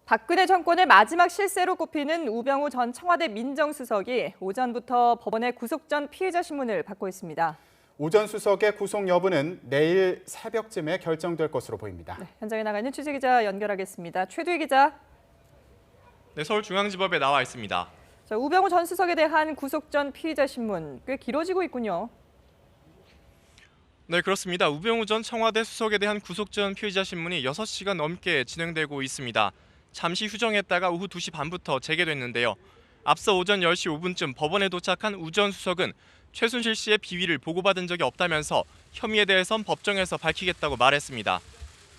박근혜 정권의 마지막 실세로 꼽히는 우병우 전 청와대 민정수석이 오전부터 법원의 구속 전 피의자 신문을 받고 있습니다. 우 전 수석의 구속 여부는 내일 새벽쯤에 결정될 것으로 보입니다. 네, 현장에 나가 있는 취재기자 연결하겠습니다. 최두희 기자. 네, 서울중앙지법에 나와 있습니다. 자, 우병우 전 수석에 대한 구속 전 피의자 신문 꽤 길어지고 있군요. 네, 그렇습니다. 우병우 전 청와대 수석에 대한 구속 전 피의자 신문이 6시간 넘게 진행되고 있습니다. 잠시 휴정했다가 오후 2시 반부터 재개됐는데요. 앞서 오전 10시 5분쯤 법원에 도착한 우 전 수석은 최순실 씨의 비위를 보고받은 적이 없다면서 혐의에 대해선 법정에서 밝히겠다고 말했습니다.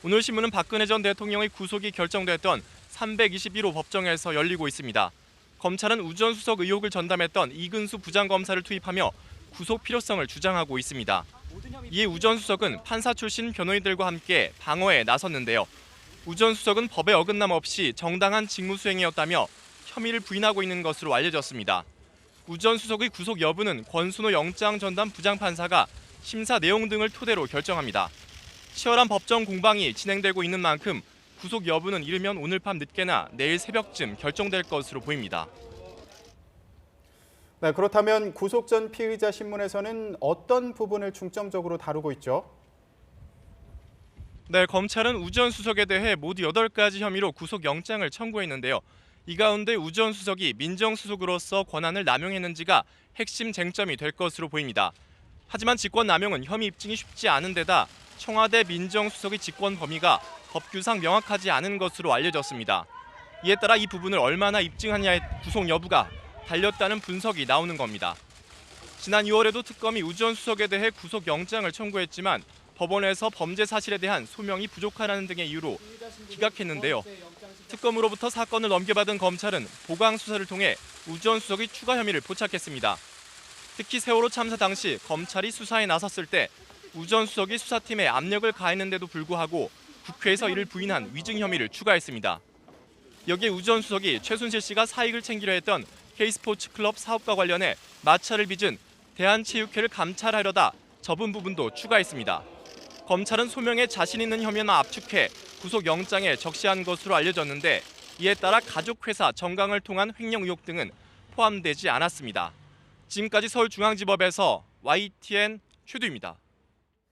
오늘 신문은 박근혜 전 대통령의 구속이 결정됐던 321호 법정에서 열리고 있습니다. 검찰은 우 전 수석 의혹을 전담했던 이근수 부장검사를 투입하며 구속 필요성을 주장하고 있습니다. 이에 우 전 수석은 판사 출신 변호인들과 함께 방어에 나섰는데요. 우 전 수석은 법에 어긋남 없이 정당한 직무 수행이었다며 혐의를 부인하고 있는 것으로 알려졌습니다. 우 전 수석의 구속 여부는 권순호 영장 전담 부장판사가 심사 내용 등을 토대로 결정합니다. 치열한 법정 공방이 진행되고 있는 만큼 구속 여부는 이르면 오늘 밤 늦게나 내일 새벽쯤 결정될 것으로 보입니다. 네, 그렇다면 구속 전 피의자 신문에서는 어떤 부분을 중점적으로 다루고 있죠? 네, 검찰은 우 전 수석에 대해 모두 8가지 혐의로 구속영장을 청구했는데요. 이 가운데 우 전 수석이 민정수석으로서 권한을 남용했는지가 핵심 쟁점이 될 것으로 보입니다. 하지만 직권남용은 혐의 입증이 쉽지 않은 데다 청와대 민정수석의 직권 범위가 법규상 명확하지 않은 것으로 알려졌습니다. 이에 따라 이 부분을 얼마나 입증하냐의 구속 여부가 달렸다는 분석이 나오는 겁니다. 지난 6월에도 특검이 우 전 수석에 대해 구속영장을 청구했지만 법원에서 범죄 사실에 대한 소명이 부족하다는 등의 이유로 기각했는데요. 특검으로부터 사건을 넘겨받은 검찰은 보강 수사를 통해 우 전 수석의 추가 혐의를 포착했습니다. 특히 세월호 참사 당시 검찰이 수사에 나섰을 때 우 전 수석이 수사팀에 압력을 가했는데도 불구하고 국회에서 이를 부인한 위증 혐의를 추가했습니다. 여기에 우 전 수석이 최순실 씨가 사익을 챙기려 했던 K스포츠클럽 사업과 관련해 마찰을 빚은 대한체육회를 감찰하려다 접은 부분도 추가했습니다. 검찰은 소명에 자신 있는 혐의만 압축해 구속영장에 적시한 것으로 알려졌는데 이에 따라 가족회사 정강을 통한 횡령 의혹 등은 포함되지 않았습니다. 지금까지 서울중앙지법에서 YTN 최두입니다.